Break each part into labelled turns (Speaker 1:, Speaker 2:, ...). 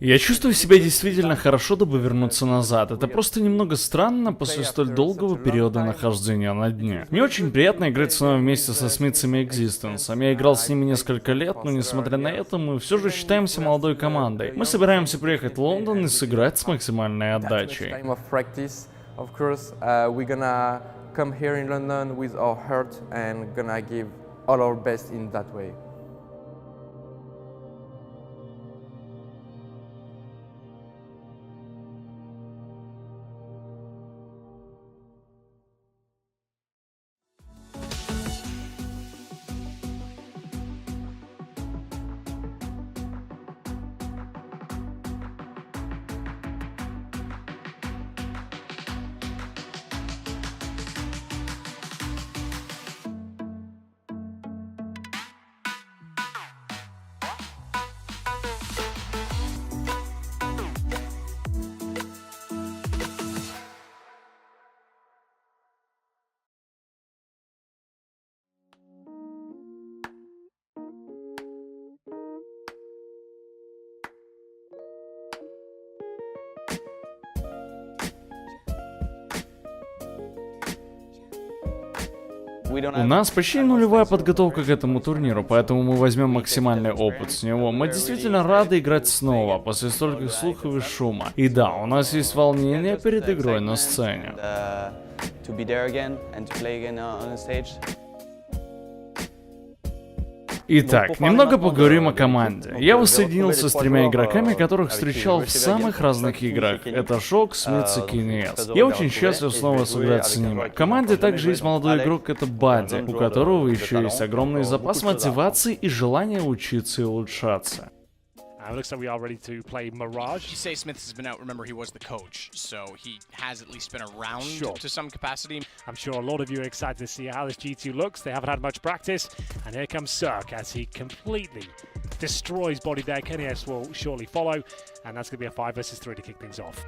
Speaker 1: Я чувствую себя действительно хорошо, дабы вернуться назад. Это просто немного странно после столь долгого периода нахождения на дне. Мне очень приятно играть снова вместе со смитзами Existence. Я играл с ними несколько лет, но несмотря на это, мы все же считаемся молодой командой. Мы собираемся приехать в Лондон и сыграть с максимальной отдачей. У нас почти нулевая подготовка к этому турниру, поэтому мы возьмем максимальный опыт с него. Мы действительно рады играть снова, после стольких слухов и шума. И да, у нас есть волнение перед игрой на сцене. Итак, немного поговорим о команде. Я воссоединился с 3 игроками, которых встречал в самых разных играх. Это shox, smithzz и kioshima. Я очень счастлив снова сыграть с ними. В команде также есть молодой игрок, это bodyy, у которого еще есть огромный запас мотивации и желание учиться и улучшаться.
Speaker 2: Looks like we are ready to play Mirage.
Speaker 3: You say smithzz has been out, remember he was the coach, so he has at least been around to some capacity.
Speaker 2: I'm sure a lot of you are excited to see how this G2 looks. They haven't had much practice, and here comes circ as he completely destroys bodyy. kioshima will shortly follow, and that's going to be a 5 versus 3 to kick things off.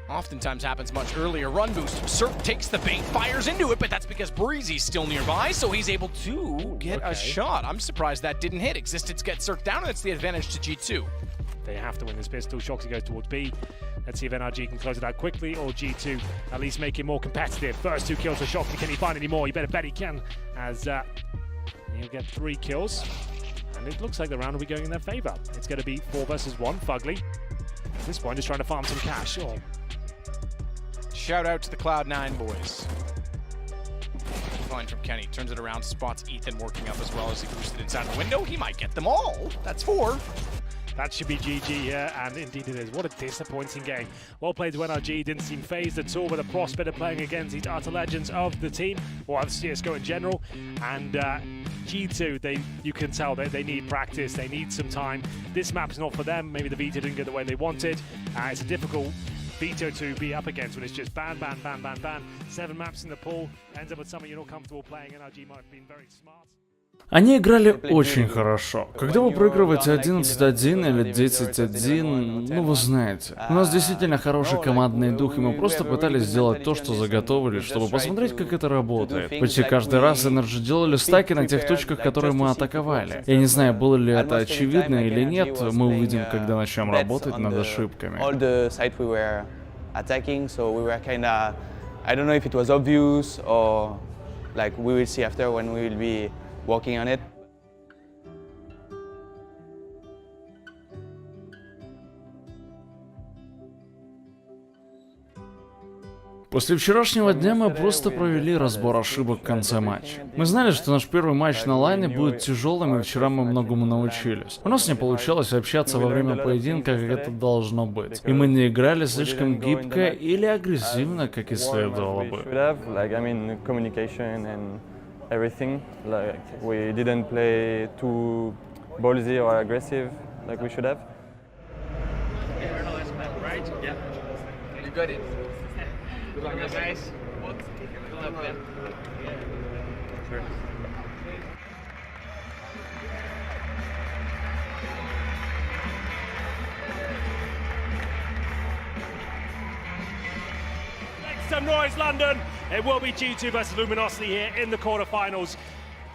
Speaker 3: Oftentimes happens much earlier. Run boost. circ takes the bait, fires into it, but that's because breezy's still nearby, so he's able to get a shot. I'm surprised that didn't hit. Existence gets circ down, and it's the advantage to G2.
Speaker 2: They have to win this pistol. shox goes towards B. Let's see if NRG can close it out quickly, or G2 at least make it more competitive. First 2 kills for shox. Can he find any more? You better bet he can, as he'll get 3 kills. And it looks like the round will be going in their favor. It's going to be 4 versus 1. Fugly, at this point, is trying to farm some cash. Oh.
Speaker 3: Shout out to the Cloud9 boys. Fine from Kenny. Turns it around, spots Ethan working up as well as he boosted inside the window. He might get them all. That's 4.
Speaker 2: That should be GG here, and indeed it is. What a disappointing game. Well played to NRG, didn't seem phased at all with the prospect of playing against these utter legends of the team, or of CSGO in general. And G2, you can tell that they need practice, they need some time. This map's not for them. Maybe the veto didn't go the way they wanted. It's a difficult veto to be up against when it's just ban, ban, ban, ban, ban. 7 maps in the pool, ends up with something you're not comfortable playing. NRG might have been very smart.
Speaker 1: Они играли очень хорошо. Когда вы проигрываете 11-1 или 10-1, ну вы знаете, у нас действительно хороший командный дух, и мы просто пытались сделать то, что заготовили, чтобы посмотреть, как это работает. Почти каждый раз Energy делали стаки на тех точках, которые мы атаковали. Я не знаю, было ли это очевидно или нет, мы увидим, когда начнем работать над ошибками.
Speaker 4: Working on it.
Speaker 1: После вчерашнего дня мы просто провели разбор ошибок в конце матча. Мы знали, что наш первый матч на лайне будет тяжелым, и вчера мы многому научились. У нас не получалось общаться во время поединка, как это должно быть. И мы не играли слишком гибко или агрессивно, как и следовало бы.
Speaker 4: Everything, like we didn't play too ballsy or aggressive like we should have.
Speaker 5: Right? Yeah. You got it. Good luck, guys. Good luck, man. Sure.
Speaker 2: Some noise, London. It will be G2 versus Luminosity here in the quarterfinals.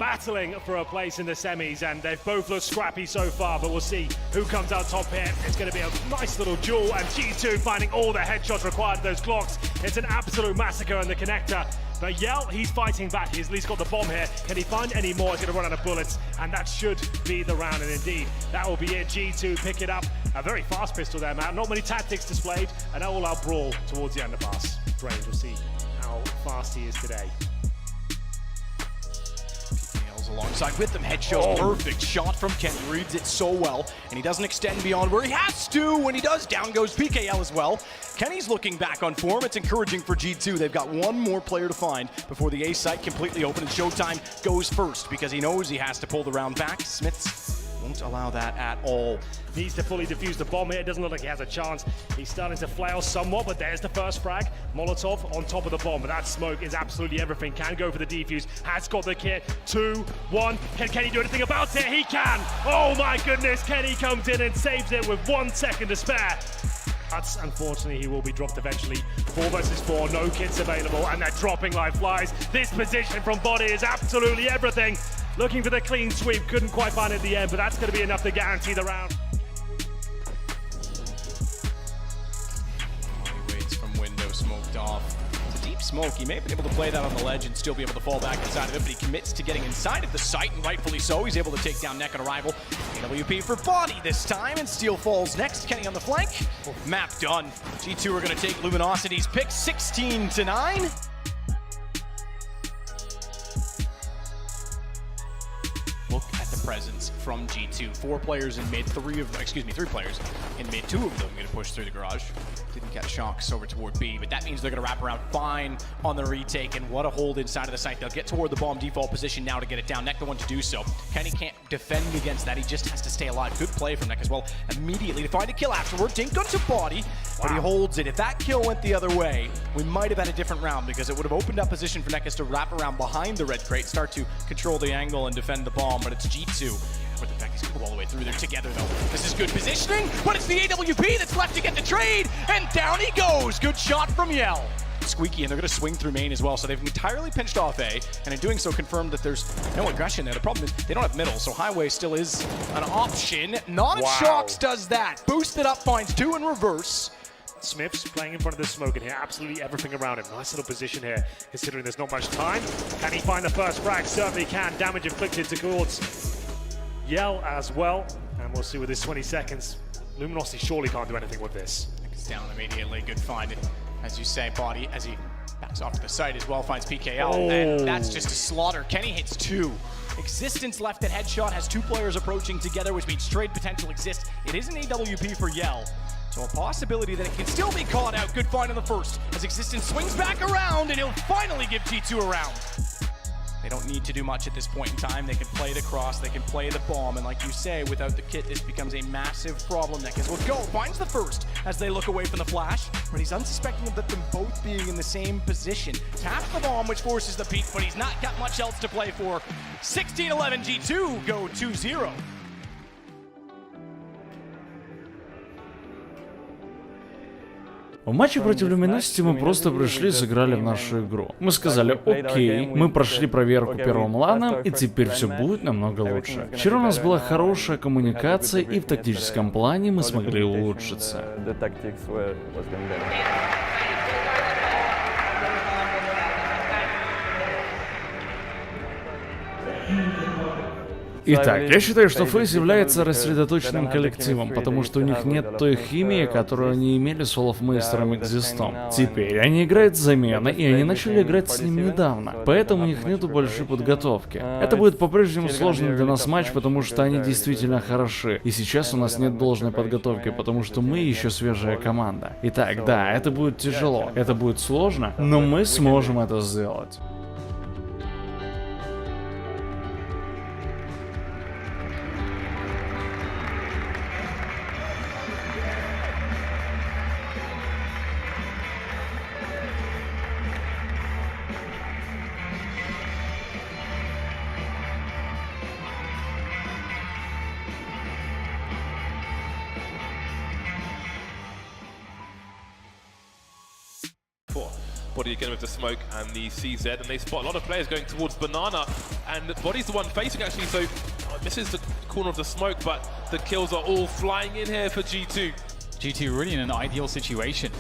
Speaker 2: battling for a place in the semis, and they've both looked scrappy so far, but we'll see who comes out top here. It's going to be a nice little duel, and G2 finding all the headshots required of those clocks. It's an absolute massacre in the connector. But Yell, he's fighting back. He's at least got the bomb here. Can he find any more? He's going to run out of bullets, and that should be the round. And indeed, that will be it. G2 pick it up. A very fast pistol there, Matt. Not many tactics displayed. An all-out brawl towards the underpass. Strange. We'll see how fast he is today.
Speaker 3: Alongside with them, headshot, perfect shot from Kenny, reads it so well, and he doesn't extend beyond where he has to. When he does, down goes PKL as well. Kenny's looking back on form. It's encouraging for G2. They've got one more player to find before the A site completely open, and Showtime goes first because he knows he has to pull the round back. smithzz won't allow that at all.
Speaker 2: Needs to fully defuse the bomb here. It doesn't look like he has a chance. He's starting to flail somewhat, but there's the first frag. Molotov on top of the bomb, but that smoke is absolutely everything. Can go for the defuse. Has got the kit. 2, 1. Can Kenny do anything about it? He can! Oh my goodness! Kenny comes in and saves it with 1 second to spare. But unfortunately, he will be dropped eventually. 4 versus 4, no kits available, and they're dropping like flies. This position from bodyy is absolutely everything. Looking for the clean sweep, couldn't quite find it at the end, but that's going to be enough to guarantee the round.
Speaker 3: He waits from window, smoked off. It's a deep smoke. He may have been able to play that on the ledge and still be able to fall back inside of it, but he commits to getting inside of the site, and rightfully so. He's able to take down Neck on arrival. AWP for bodyy this time, and Steel falls next. Kenny on the flank. Map done. G2 are going to take Luminosity's pick, 16-9. Look at the presence from G2. 4 players in mid, 3 players in mid. 2 of them going to push through the garage. Didn't catch shox over toward B, but that means they're going to wrap around fine on the retake, and what a hold inside of the site. They'll get toward the bomb default position now to get it down. Neck the one to do so. Kenny can't defend against that. He just has to stay alive. Good play from Neck as well. Immediately to find a kill afterward. Dink onto bodyy, but he holds it. If that kill went the other way, we might have had a different round because it would have opened up position for Neck to wrap around behind the red crate, start to control the angle and defend the bomb, but it's G2. With the fact he's going to go all the way through there together, though. This is good positioning, but it's the AWP that's left to get the trade, and down he goes. Good shot from Yell. Squeaky, and they're going to swing through main as well, so they've entirely pinched off A, and in doing so confirmed that there's no aggression there. The problem is they don't have middle, so highway still is an option. Not if shox does that. Boosted up, finds 2 in reverse.
Speaker 2: smithzz playing in front of the smoke in here, absolutely everything around him. Nice little position here, considering there's not much time. Can he find the first frag? Certainly can. Damage inflicted towards Yell as well, and we'll see with this 20 seconds. Luminosity surely can't do anything with this.
Speaker 3: It's down immediately. Good find. As you say, bodyy, as he backs off to the side as well, finds PKL, and that's just a slaughter. Kenny hits 2. Existence left at headshot, has 2 players approaching together, which means trade potential exists. It is an AWP for Yell, so a possibility that it can still be caught out. Good find on the first, as Existence swings back around, and he'll finally give G2 a round. They don't need to do much at this point in time. They can play the cross, they can play the bomb, and like you say, without the kit, this becomes a massive problem. Neck will go, finds the first as they look away from the flash, but he's unsuspecting of them both being in the same position. Taps the bomb, which forces the peek, but he's not got much else to play for. 16-11, G2 go 2-0.
Speaker 1: В матче против Luminosity мы просто пришли и сыграли в нашу игру. Мы сказали: окей, мы прошли проверку первым ланом, и теперь все будет намного лучше. Вчера у нас была хорошая коммуникация, и в тактическом плане мы смогли улучшиться. Итак, я считаю, что FaZe является рассредоточенным коллективом, потому что у них нет той химии, которую они имели с Олафмейстером и Экзистом. Теперь они играют замена, и они начали играть с ним недавно, поэтому у них нету большой подготовки. Это будет по-прежнему сложный для нас матч, потому что они действительно хороши, и сейчас у нас нет должной подготовки, потому что мы еще свежая команда. Итак, да, это будет тяжело, это будет сложно, но мы сможем это сделать.
Speaker 6: Body again with the smoke and the CZ, and they spot a lot of players going towards Banana, and Body's the one facing actually, so misses the corner of the smoke, but the kills are all flying in here for G2.
Speaker 7: G2 really in an ideal situation.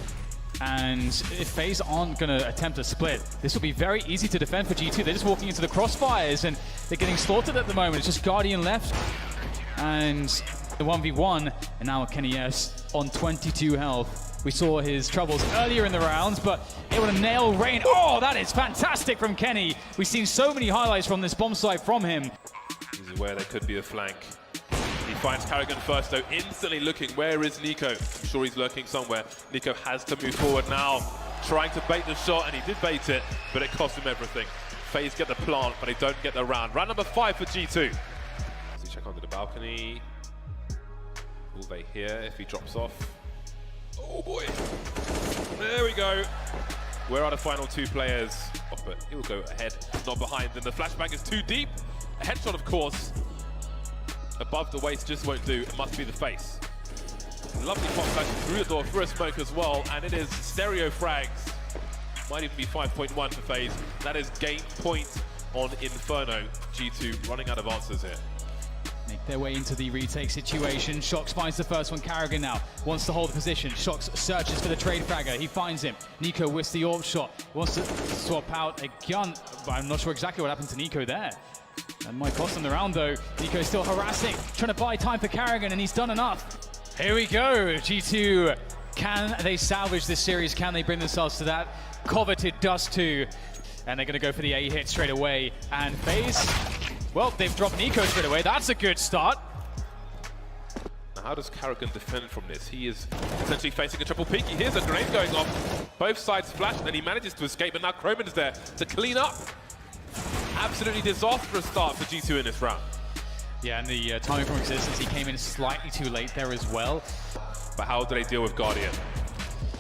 Speaker 7: And if FaZe aren't going to attempt a split, this will be very easy to defend for G2. They're just walking into the crossfires and they're getting slaughtered at the moment. It's just Guardian left and the 1v1, and now Kenny S on 22 health. We saw his troubles earlier in the rounds, but able to nail Rain. Oh, that is fantastic from Kenny. We've seen so many highlights from this bomb site from him.
Speaker 6: This is where there could be a flank. He finds Karrigan first though, instantly looking, where is Nico? I'm sure he's lurking somewhere. Nico has to move forward now, trying to bait the shot, and he did bait it, but it cost him everything. FaZe get the plant, but they don't get the round. Round number 5 for G2. Does he check onto the balcony? Will they hear if he drops off? Oh boy! There we go. Where are the final 2 players? Oh, but he will go ahead, not behind. And the flashbang is too deep. A headshot, of course. Above the waist just won't do. It must be the face. Lovely pop flash through the door, through a smoke as well, and it is stereo frags. Might even be 5.1 for FaZe. That is game point on Inferno. G2 running out of answers here.
Speaker 7: Make their way into the retake situation. shox finds the first one. Karrigan now wants to hold the position. shox searches for the trade fragger. He finds him. Nico with the orb shot. Wants to swap out a gun, but I'm not sure exactly what happened to Nico there. That might cost him the round though. Nico still harassing, trying to buy time for Karrigan, and he's done enough. Here we go. G2, can they salvage this series? Can they bring themselves to that coveted dust 2? And they're going to go for the A hit straight away. And FaZe, well, they've dropped Nico straight away. That's a good start.
Speaker 6: Now how does Karrigan defend from this? He is essentially facing a triple peek. He hears a grenade going off. Both sides flash, and then he manages to escape, but now Chroman is there to clean up. Absolutely disastrous start for G2 in this round.
Speaker 7: Yeah, and the timing from Existence, he came in slightly too late there as well.
Speaker 6: But how do they deal with Guardian?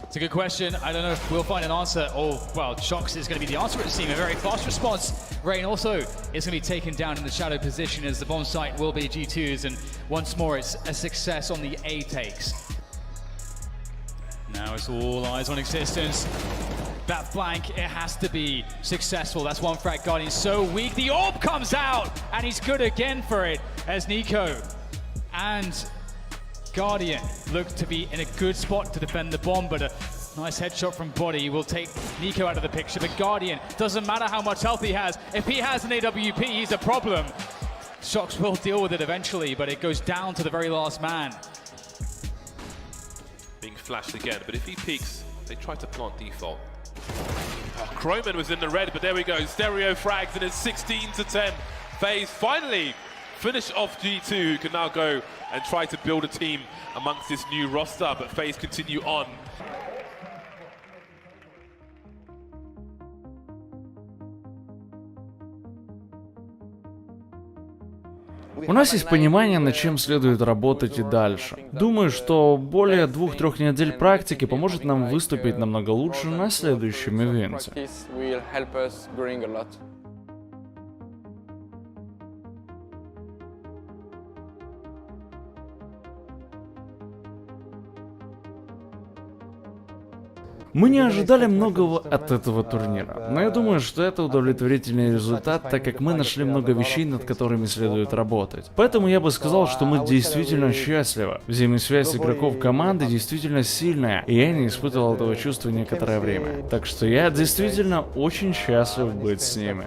Speaker 7: It's a good question. I don't know if we'll find an answer. Oh, well, shox is going to be the answer, it seems. A very fast response. Rain also is going to be taken down in the shadow position as the bomb site will be G2's, and once more it's a success on the A takes. Now it's all eyes on Existence. That flank, it has to be successful. That's one frag. Guardian so weak. The orb comes out, and he's good again for it as Nico and Guardian look to be in a good spot to defend the bomb, but a nice headshot from Body will take Nico out of the picture. But Guardian, doesn't matter how much health he has, if he has an AWP, he's a problem. shox will deal with it eventually, but it goes down to the very last man.
Speaker 6: Being flashed again, but if he peeks, they try to plant default. Oh, Chroman was in the red, but there we go. Stereo frags, and it's 16-10. FaZe finally finish off G2, who can now go and try to build a team amongst this new roster, but FaZe continue on.
Speaker 1: У нас есть понимание, над чем следует работать и дальше. Думаю, что более 2-3 недель практики поможет нам выступить намного лучше на следующем ивенте. Мы не ожидали многого от этого турнира, но я думаю, что это удовлетворительный результат, так как мы нашли много вещей, над которыми следует работать. Поэтому я бы сказал, что мы действительно счастливы. Взаимосвязь игроков команды действительно сильная, и я не испытывал этого чувства некоторое время. Так что я действительно очень счастлив быть с ними.